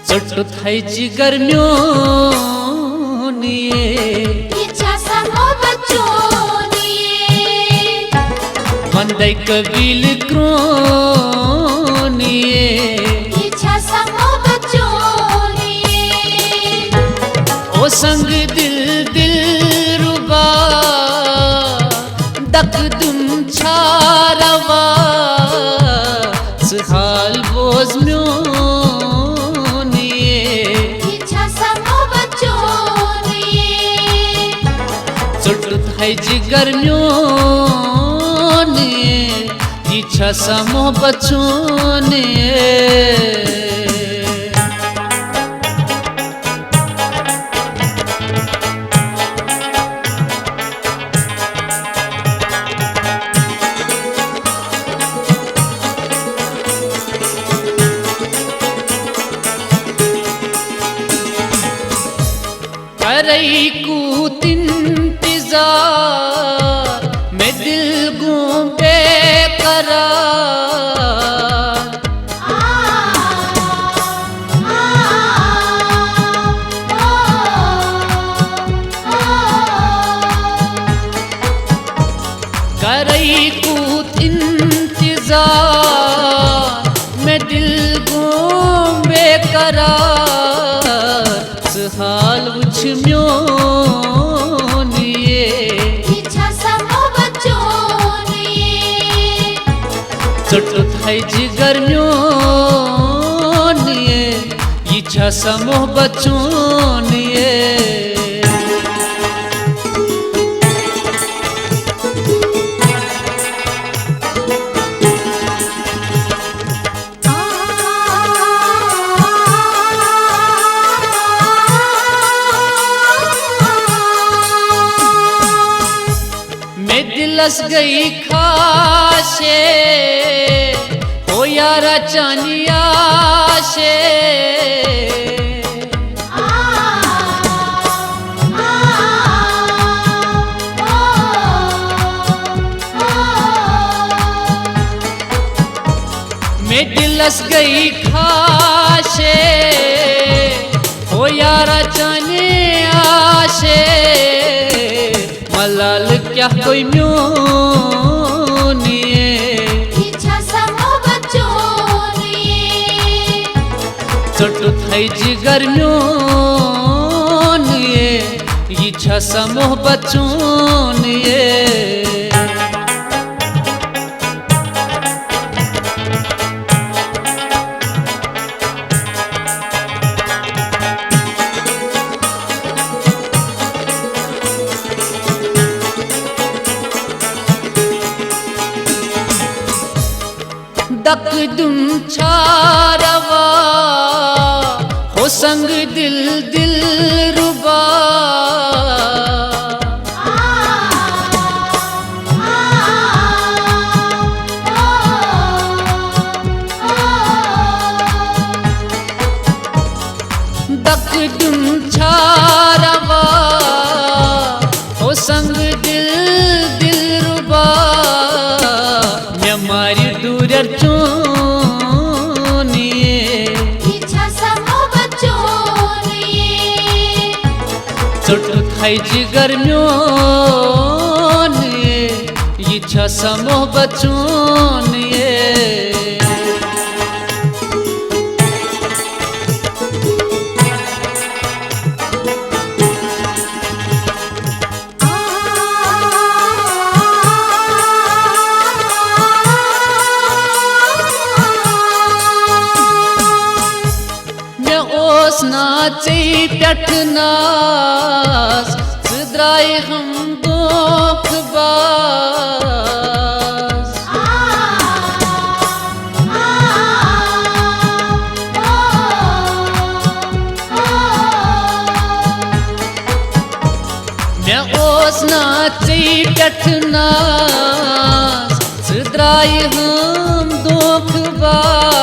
चटत है जिगर म्यों निये इच्छा समो बच्चों निये वंदे कबील क्रों निये इच्छा समो बच्चों निये ओ संग दिल दिल रुबा दक दुम छारवा सहाल बोझ म्यों है जिगर म्यों निये इच्छा समो बच्चों निये करई कूत इंतजार मैं दिल गूं बेकरार करई कूत इंतजार मैं दिल गूं बेकरार सहाल उछ म्यों निये इच्छा समो बच्चों निये चटत है जिगर म्यों निये इच्छा समो बच्चों निये दिलस गई खाशे हो यारा चानिया शे मैं दिलस गई खाशे हो यारा चानिया शे मलाल क्या कोई म्यों निये इच्छा समो बच्चों निये चटत है जिगर म्यों निये इच्छा समो बच्चों निये दक दुम छारवा हो संग दिल दिल रुबा दक दुम छारवा हो संग दिल दिल रुबा मैं मारी दूर चों निये इच्छा समो बच्चों निये चटत है जिगर म्यों निये इच्छा समो बच्चों निये नाचे प्यठनास सद्राय हम दोख बास मैं ओस नाचे प्यठनास सद्राय हम दोख बास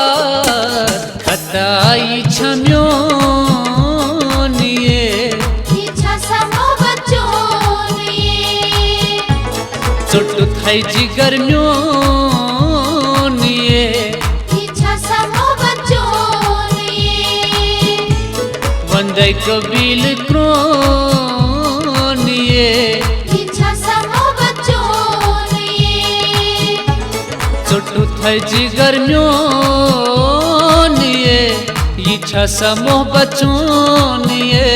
थाई जिगर म्योनिए इच्छा समो बच्चोनिए वंदय कबील क्रोनिए इच्छा समो बच्चोनिए चोटू थाई जिगर म्योनिए इच्छा समो बच्चोनिए